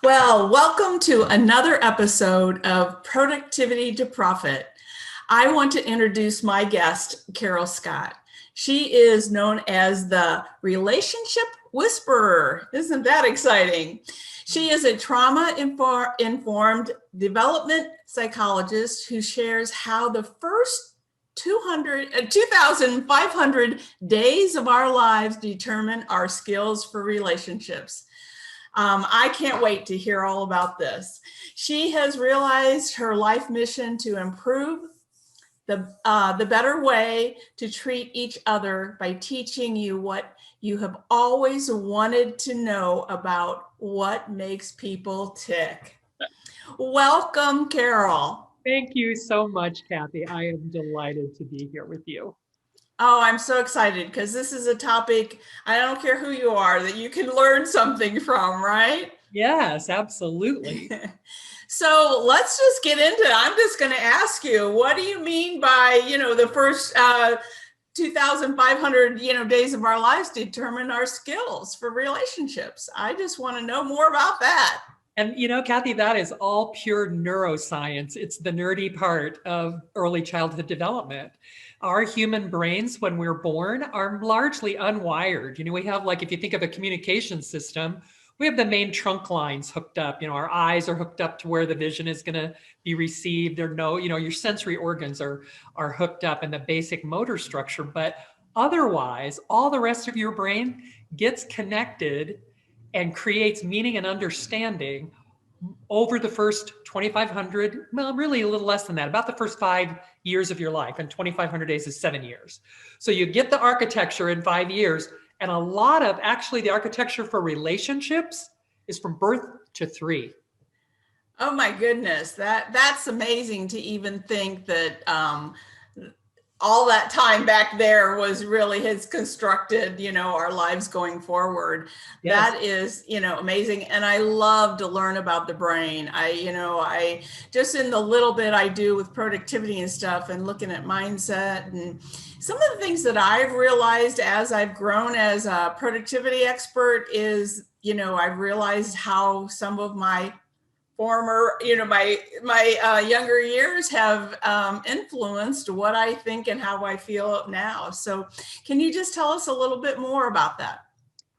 Well, welcome to another episode of Productivity to Profit. I want to introduce my guest, Carol Scott. She is known as the Relationship Whisperer. Isn't that exciting? She is a trauma-informed development psychologist who shares how the first 2,500 days of our lives determine our skills for relationships. I can't wait to hear all about this. She has realized her life mission to improve the better way to treat each other by teaching you what you have always wanted to know about what makes people tick. Welcome, Carol. Thank you so much, Kathy. I am delighted to be here with you. Oh, I'm so excited because this is a topic, I don't care who you are, that you can learn something from, right? Yes, absolutely. So let's just get into it. I'm just going to ask you, what do you mean by, the first 2,500, days of our lives determine our skills for relationships? I just want to know more about that. And Kathy, that is all pure neuroscience. It's the nerdy part of early childhood development. Our human brains, when we're born, are largely unwired. We have, like, if you think of a communication system, we have the main trunk lines hooked up. Our eyes are hooked up to where the vision is going to be received. Your sensory organs are hooked up in the basic motor structure. But otherwise, all the rest of your brain gets connected and creates meaning and understanding over the first 2,500, well, really a little less than that, about the first 5 years of your life. And 2,500 days is 7 years. So you get the architecture in 5 years. And a lot of actually the architecture for relationships is from birth to 3. Oh my goodness, that's amazing to even think that all that time back there was really has constructed, our lives going forward. Yes. That is, amazing. And I love to learn about the brain. I just in the little bit I do with productivity and stuff and looking at mindset and some of the things that I've realized as I've grown as a productivity expert is, I've realized how some of my former, my younger years have influenced what I think and how I feel now. So can you just tell us a little bit more about that?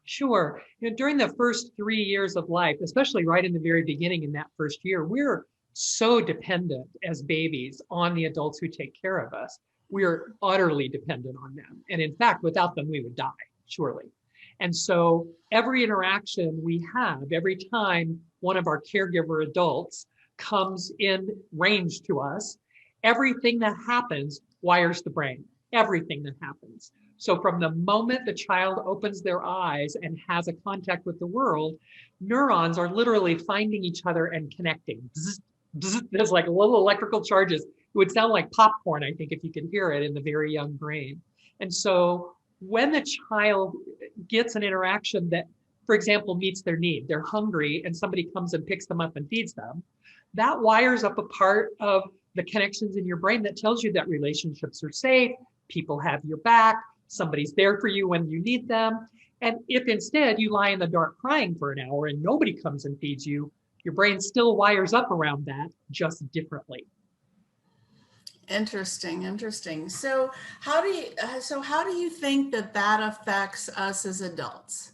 Sure. During the first 3 years of life, especially right in the very beginning in that first year, we're so dependent as babies on the adults who take care of us. We're utterly dependent on them. And in fact, without them, we would die, surely. And so every interaction we have, every time one of our caregiver adults comes in range to us, everything that happens wires the brain, everything that happens. So from the moment the child opens their eyes and has a contact with the world, neurons are literally finding each other and connecting. Bzz, bzz, there's like little electrical charges. It would sound like popcorn, I think, if you could hear it in the very young brain. And so when the child gets an interaction that, for example, meets their need, they're hungry and somebody comes and picks them up and feeds them, that wires up a part of the connections in your brain that tells you that relationships are safe, people have your back, somebody's there for you when you need them. And if instead you lie in the dark crying for an hour and nobody comes and feeds you, your brain still wires up around that, just differently. Interesting. So how do you think that affects us as adults?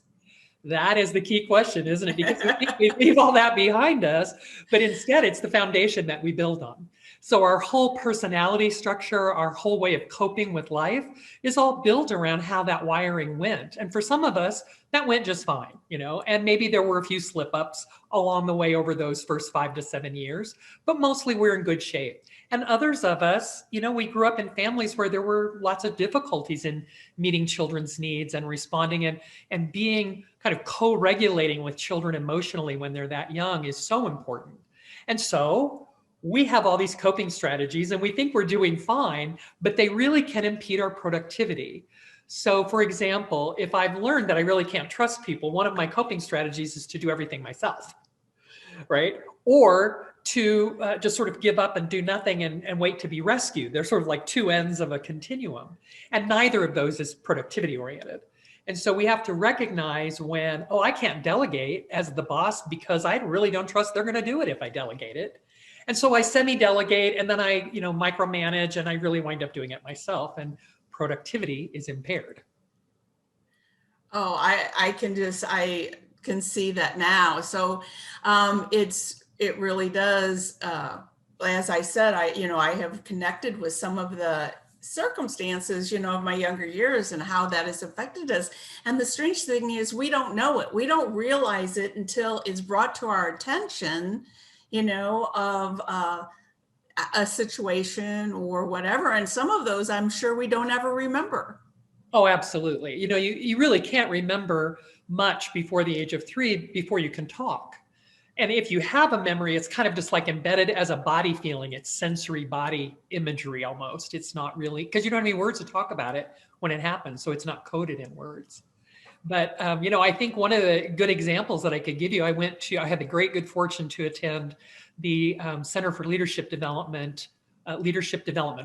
That is the key question, isn't it? Because we leave all that behind us, but instead it's the foundation that we build on. So our whole personality structure, our whole way of coping with life is all built around how that wiring went. And for some of us, that went just fine, and maybe there were a few slip ups along the way over those first 5 to 7 years, but mostly we're in good shape. And others of us, we grew up in families where there were lots of difficulties in meeting children's needs and responding and being kind of co-regulating with children emotionally when they're that young is so important. And so we have all these coping strategies and we think we're doing fine, but they really can impede our productivity. So for example, if I've learned that I really can't trust people, one of my coping strategies is to do everything myself, right? Or to just sort of give up and do nothing and wait to be rescued. They're sort of like two ends of a continuum. And neither of those is productivity oriented. And so we have to recognize when, oh, I can't delegate as the boss because I really don't trust they're going to do it if I delegate it. And so I semi-delegate, and then I, micromanage, and I really wind up doing it myself, and productivity is impaired. Oh, I can see that now. So it really does. As I said, I have connected with some of the circumstances, of my younger years and how that has affected us. And the strange thing is we don't know it. We don't realize it until it's brought to our attention, of a situation or whatever. And some of those I'm sure we don't ever remember. Oh, absolutely. You really can't remember much before the age of 3 before you can talk. And if you have a memory, it's kind of just like embedded as a body feeling. It's sensory body imagery almost. It's not really, because you don't have any words to talk about it when it happens. So it's not coded in words. But, I think one of the good examples that I could give you, I had the great good fortune to attend the Center for Leadership Development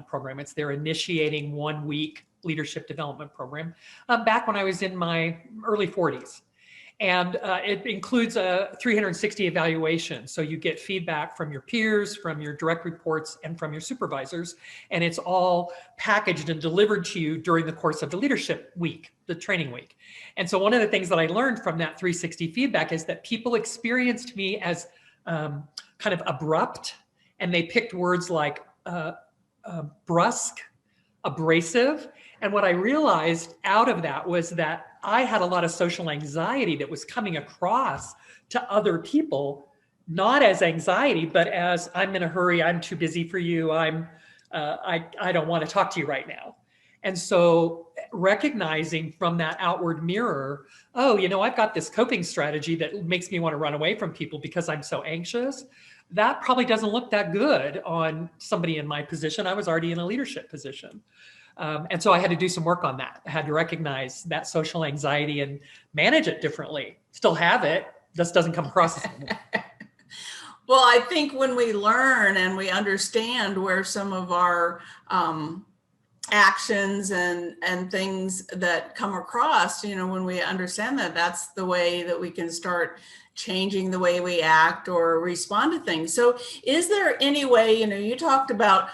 program. It's their initiating 1-week leadership development program back when I was in my early 40s. And it includes a 360 evaluation. So you get feedback from your peers, from your direct reports, and from your supervisors. And it's all packaged and delivered to you during the course of the leadership week, the training week. And so one of the things that I learned from that 360 feedback is that people experienced me as kind of abrupt, and they picked words like brusque, abrasive. And what I realized out of that was that I had a lot of social anxiety that was coming across to other people, not as anxiety, but as I'm in a hurry, I'm too busy for you, I don't want to talk to you right now. And so recognizing from that outward mirror, oh, I've got this coping strategy that makes me want to run away from people because I'm so anxious. That probably doesn't look that good on somebody in my position. I was already in a leadership position. And so I had to do some work on that. I had to recognize that social anxiety and manage it differently. Still have it, just doesn't come across as anymore. Well, I think when we learn and we understand where some of our actions and things that come across, when we understand that, that's the way that we can start changing the way we act or respond to things. So is there any way, you talked about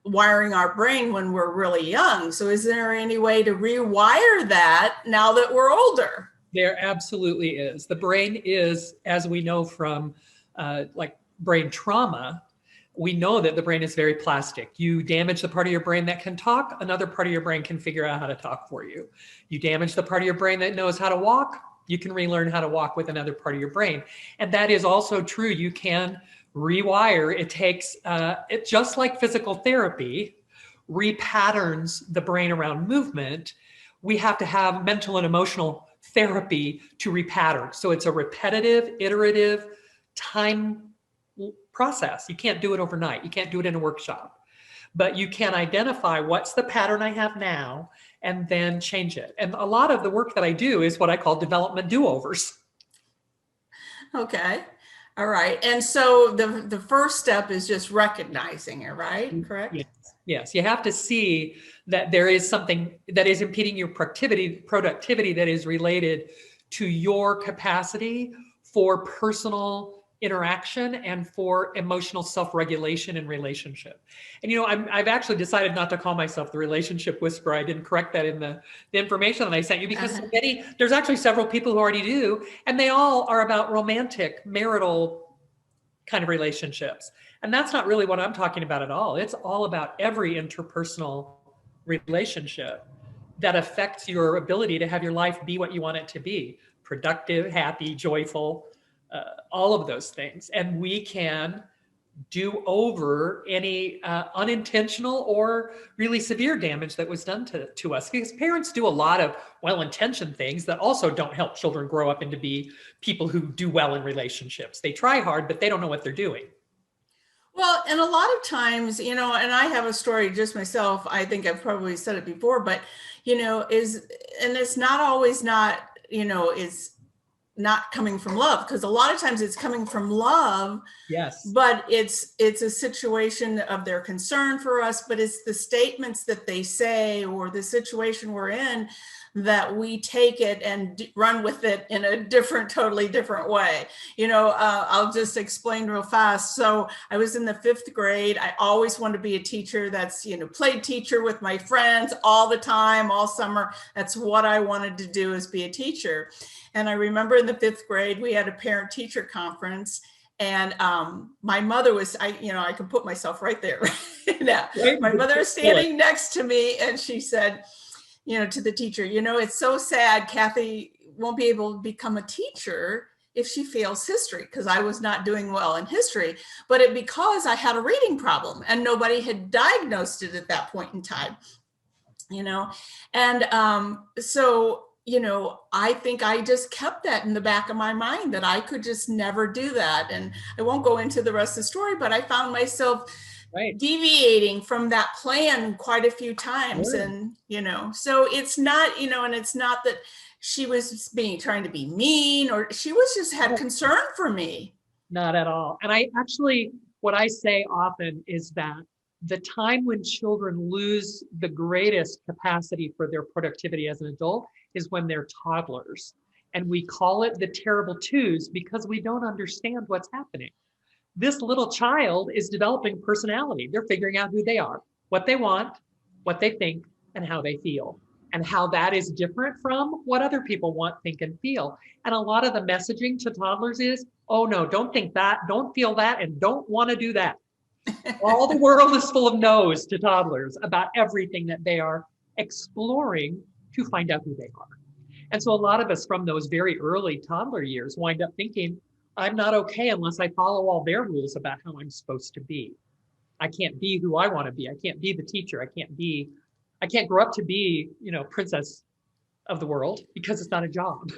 wiring our brain when we're really young. So is there any way to rewire that now that we're older? There absolutely is. The brain is, as we know from like brain trauma, we know that the brain is very plastic. You damage the part of your brain that can talk, another part of your brain can figure out how to talk for you. You damage the part of your brain that knows how to walk, you can relearn how to walk with another part of your brain. And that is also true. You can rewire. It takes, it just like physical therapy repatterns the brain around movement. We have to have mental and emotional therapy to repattern. So it's a repetitive, iterative time process. You can't do it overnight. You can't do it in a workshop, but you can identify what's the pattern I have now and then change it. And a lot of the work that I do is what I call development do-overs. Okay. All right. And so the first step is just recognizing it, right? Correct? Yes. Yes. You have to see that there is something that is impeding your productivity that is related to your capacity for personal interaction and for emotional self-regulation and relationship. And, I've actually decided not to call myself the relationship whisperer. I didn't correct that in the information that I sent you because there's actually several people who already do, and they all are about romantic, marital kind of relationships. And that's not really what I'm talking about at all. It's all about every interpersonal relationship that affects your ability to have your life be what you want it to be: productive, happy, joyful, all of those things. And we can do over any unintentional or really severe damage that was done to us, because parents do a lot of well-intentioned things that also don't help children grow up into be people who do well in relationships. They try hard, but they don't know what they're doing. Well, and a lot of times, and I have a story just myself, I think I've probably said it before, but, and it's not always is not coming from love, because a lot of times it's coming from love. Yes. But it's a situation of their concern for us, but it's the statements that they say or the situation we're in that we take it and run with it in a different, totally different way. I'll just explain real fast. So I was in the 5th grade. I always wanted to be a teacher. That's, played teacher with my friends all the time, all summer. That's what I wanted to do, is be a teacher. And I remember in the 5th grade, we had a parent teacher conference. And my mother was, I could put myself right there. Now, my mother was standing next to me, and she said, to the teacher, it's so sad Kathy won't be able to become a teacher if she fails history, because I was not doing well in history, but because I had a reading problem and nobody had diagnosed it at that point in time, and so I think I just kept that in the back of my mind, that I could just never do that. And I won't go into the rest of the story, but I found myself deviating from that plan quite a few times. And, so it's not, and it's not that she was trying to be mean, or she was just had concern for me. Not at all. And what I say often is that the time when children lose the greatest capacity for their productivity as an adult is when they're toddlers. And we call it the terrible twos because we don't understand what's happening. This little child is developing personality. They're figuring out who they are, what they want, what they think, and how they feel, and how that is different from what other people want, think, and feel. And a lot of the messaging to toddlers is, oh no, don't think that, don't feel that, and don't want to do that. All the world is full of no's to toddlers about everything that they are exploring to find out who they are. And so a lot of us from those very early toddler years wind up thinking, I'm not okay unless I follow all their rules about how I'm supposed to be. I can't be who I want to be. I can't be the teacher. I can't grow up to be, princess of the world, because it's not a job.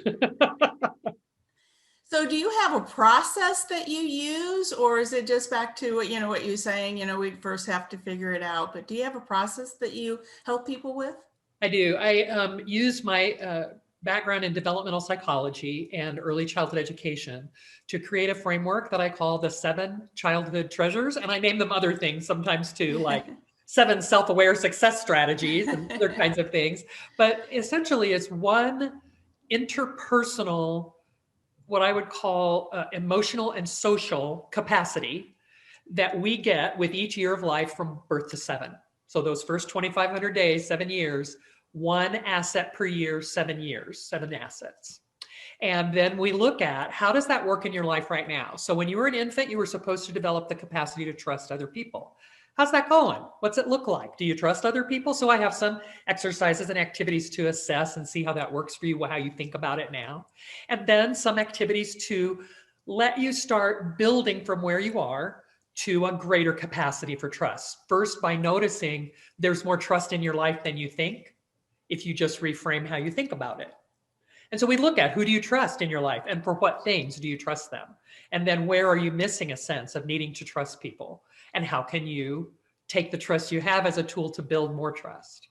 So do you have a process that you use, or is it just back to what you're saying, we first have to figure it out, but do you have a process that you help people with? I do. I use my background in developmental psychology and early childhood education to create a framework that I call the 7 childhood treasures. And I name them other things sometimes too, like 7 self-aware success strategies and other kinds of things. But essentially it's one interpersonal, what I would call emotional and social capacity that we get with each year of life from birth to 7. So those first 2,500 days, 7 years, 1 asset per year, 7 years, 7 assets. And then we look at how does that work in your life right now? So when you were an infant, you were supposed to develop the capacity to trust other people. How's that going? What's it look like? Do you trust other people? So I have some exercises and activities to assess and see how that works for you, how you think about it now. And then some activities to let you start building from where you are to a greater capacity for trust. First, by noticing there's more trust in your life than you think if you just reframe how you think about it. And so we look at who do you trust in your life and for what things do you trust them? And then where are you missing a sense of needing to trust people? And how can you take the trust you have as a tool to build more trust?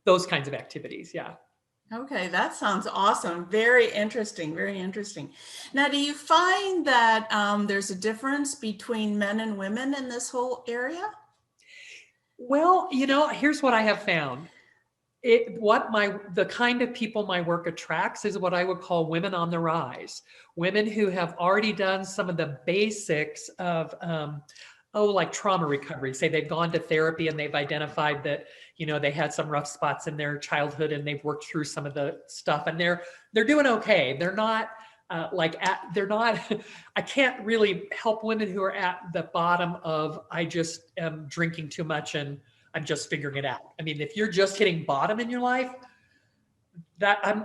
Those kinds of activities, yeah. Okay, that sounds awesome. Very interesting, very interesting. Now, do you find that there's a difference between men and women in this whole area? Well, here's what I have found. The kind of people my work attracts is what I would call women on the rise. Women who have already done some of the basics of, like trauma recovery. Say they've gone to therapy and they've identified that, they had some rough spots in their childhood and they've worked through some of the stuff and they're doing okay. They're not I can't really help women who are at the bottom of, I just am drinking too much and I'm just figuring it out. I mean, if you're just hitting bottom in your life,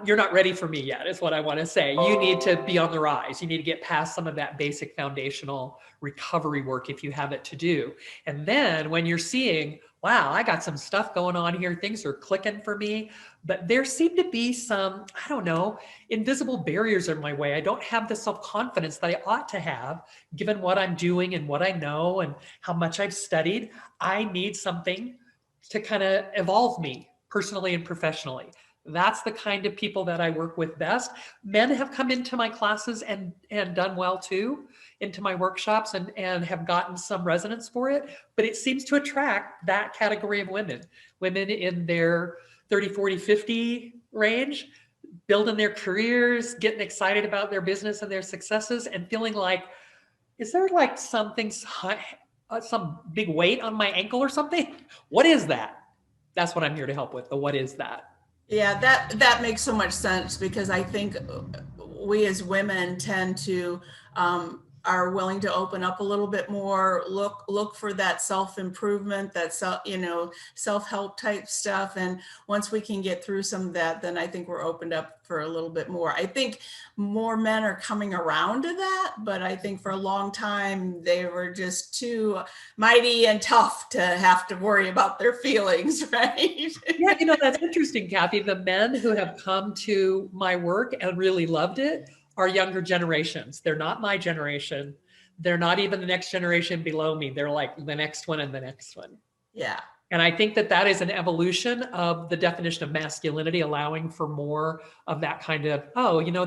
you're not ready for me yet, is what I want to say. You need to be on the rise. You need to get past some of that basic foundational recovery work if you have it to do. And then when you're seeing, wow, I got some stuff going on here, things are clicking for me, but there seem to be some, I don't know, invisible barriers in my way. I don't have the self-confidence that I ought to have, given what I'm doing and what I know and how much I've studied. I need something to kind of evolve me personally and professionally. That's the kind of people that I work with best. Men have come into my classes and done well too, into my workshops and have gotten some resonance for it, but it seems to attract that category of women in their 30, 40, 50 range, building their careers, getting excited about their business and their successes, and feeling like, is there like something, some big weight on my ankle or something? What is that? That's what I'm here to help with. The what is that? Yeah, that makes so much sense because I think we as women tend to are willing to open up a little bit more, look for that self improvement, that self help type stuff, and once we can get through some of that, then I think we're opened up for a little bit more. I think more men are coming around to that, but I think for a long time they were just too mighty and tough to have to worry about their feelings, right? Yeah, that's interesting, Kathy. The men who have come to my work and really loved it are younger generations. They're not my generation. They're not even the next generation below me. They're like the next one and the next one. Yeah. And I think that that is an evolution of the definition of masculinity, allowing for more of that kind of,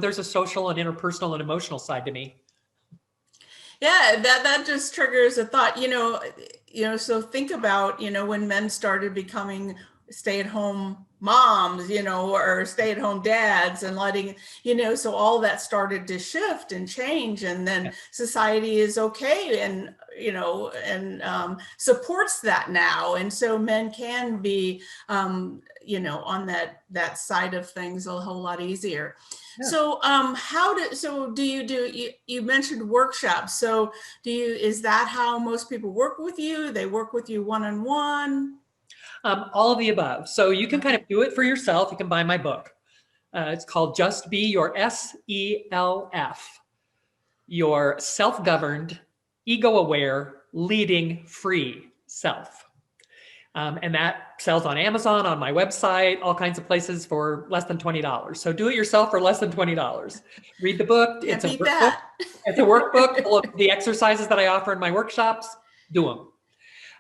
there's a social and interpersonal and emotional side to me. Yeah, that just triggers a thought, so think about, when men started becoming stay-at-home moms, or stay-at-home dads and letting, so all that started to shift and change, and then society is okay and, supports that now. And so men can be, on that side of things a whole lot easier. Yeah. So you mentioned workshops. So is that how most people work with you? They work with you one-on-one? All of the above. So you can kind of do it for yourself. You can buy my book. It's called Just Be Your SELF, your self-governed, ego-aware, leading, free self. And that sells on Amazon, on my website, all kinds of places for less than $20. So do it yourself for less than $20. Read the book. It's a workbook. It's a workbook full of the exercises that I offer in my workshops. Do them.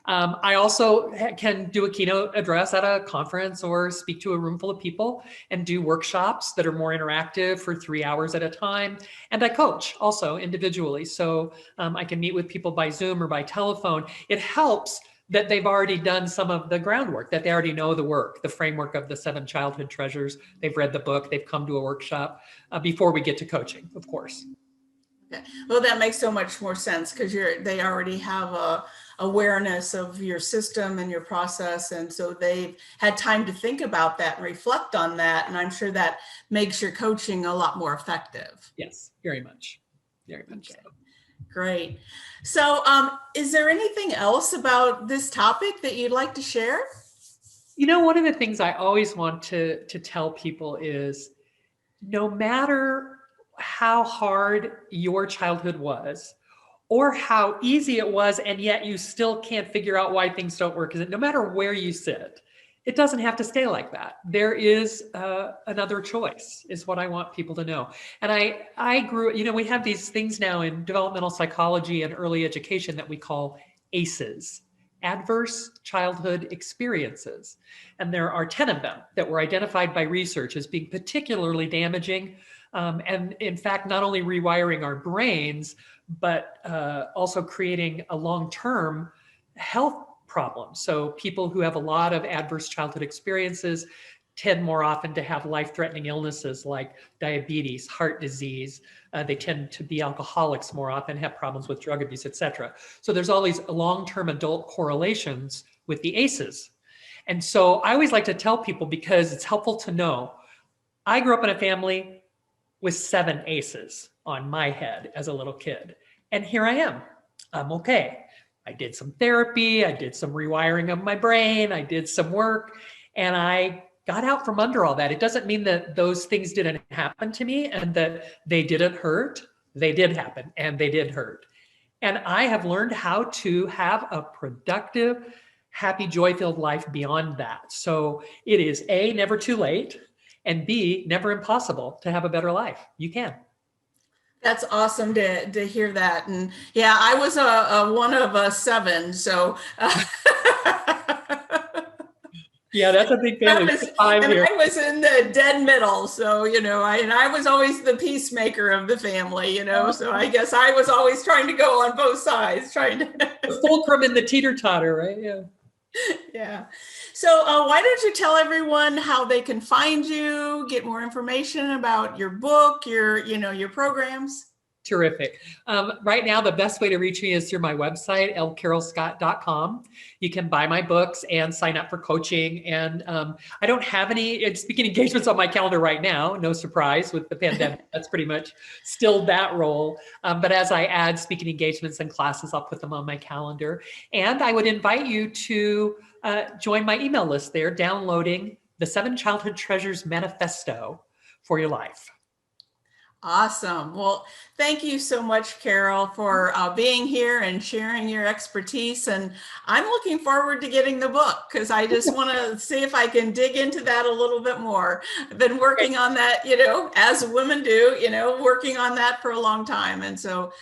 I also can do a keynote address at a conference or speak to a room full of people and do workshops that are more interactive for 3 hours at a time. And I coach also individually. So I can meet with people by Zoom or by telephone. It helps that they've already done some of the groundwork, that they already know the work, the framework of the 7 childhood treasures. They've read the book, they've come to a workshop before we get to coaching, of course. Okay. Well, that makes so much more sense because they already have a awareness of your system and your process. And so they've had time to think about that and reflect on that. And I'm sure that makes your coaching a lot more effective. Yes, very much. Very much okay. So. Great. So is there anything else about this topic that you'd like to share? One of the things I always want to tell people is no matter how hard your childhood was or how easy it was, and yet you still can't figure out why things don't work, no matter where you sit, it doesn't have to stay like that. There is another choice, is what I want people to know. And I grew, we have these things now in developmental psychology and early education that we call ACEs, adverse childhood experiences. And there are 10 of them that were identified by research as being particularly damaging. And in fact, not only rewiring our brains, but also creating a long-term health problem. So people who have a lot of adverse childhood experiences tend more often to have life-threatening illnesses like diabetes, heart disease. They tend to be alcoholics more often, have problems with drug abuse, etc. So there's all these long-term adult correlations with the ACEs. And so I always like to tell people, because it's helpful to know, I grew up in a family with 7 ACEs on my head as a little kid. And here I am. I'm okay. I did some therapy. I did some rewiring of my brain. I did some work, and I got out from under all that. It doesn't mean that those things didn't happen to me and that they didn't hurt. They did happen and they did hurt. And I have learned how to have a productive, happy, joy-filled life beyond that. So it is A, never too late, and B, never impossible to have a better life. You can. That's awesome to hear that. And yeah, I was a one of 7. So yeah, that's a big family. I was in the dead middle. So, I was always the peacemaker of the family, so I guess I was always trying to go on both sides, trying to. The fulcrum in the teeter-totter, right? Yeah. Yeah. So why don't you tell everyone how they can find you, get more information about your book, your programs? Terrific. Right now, the best way to reach me is through my website, lcarolscott.com. You can buy my books and sign up for coaching. And I don't have any speaking engagements on my calendar right now. No surprise with the pandemic. That's pretty much still that role. But as I add speaking engagements and classes, I'll put them on my calendar. And I would invite you to join my email list there, downloading the 7 Childhood Treasures Manifesto for your life. Awesome. Well, thank you so much, Carol, for being here and sharing your expertise. And I'm looking forward to getting the book because I just want to see if I can dig into that a little bit more. I've been working on that, as women do, working on that for a long time. And so,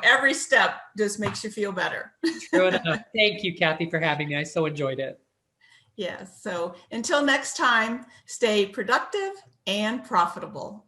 every step just makes you feel better. True enough. Thank you, Kathy, for having me. I so enjoyed it. Yes. So until next time, stay productive and profitable.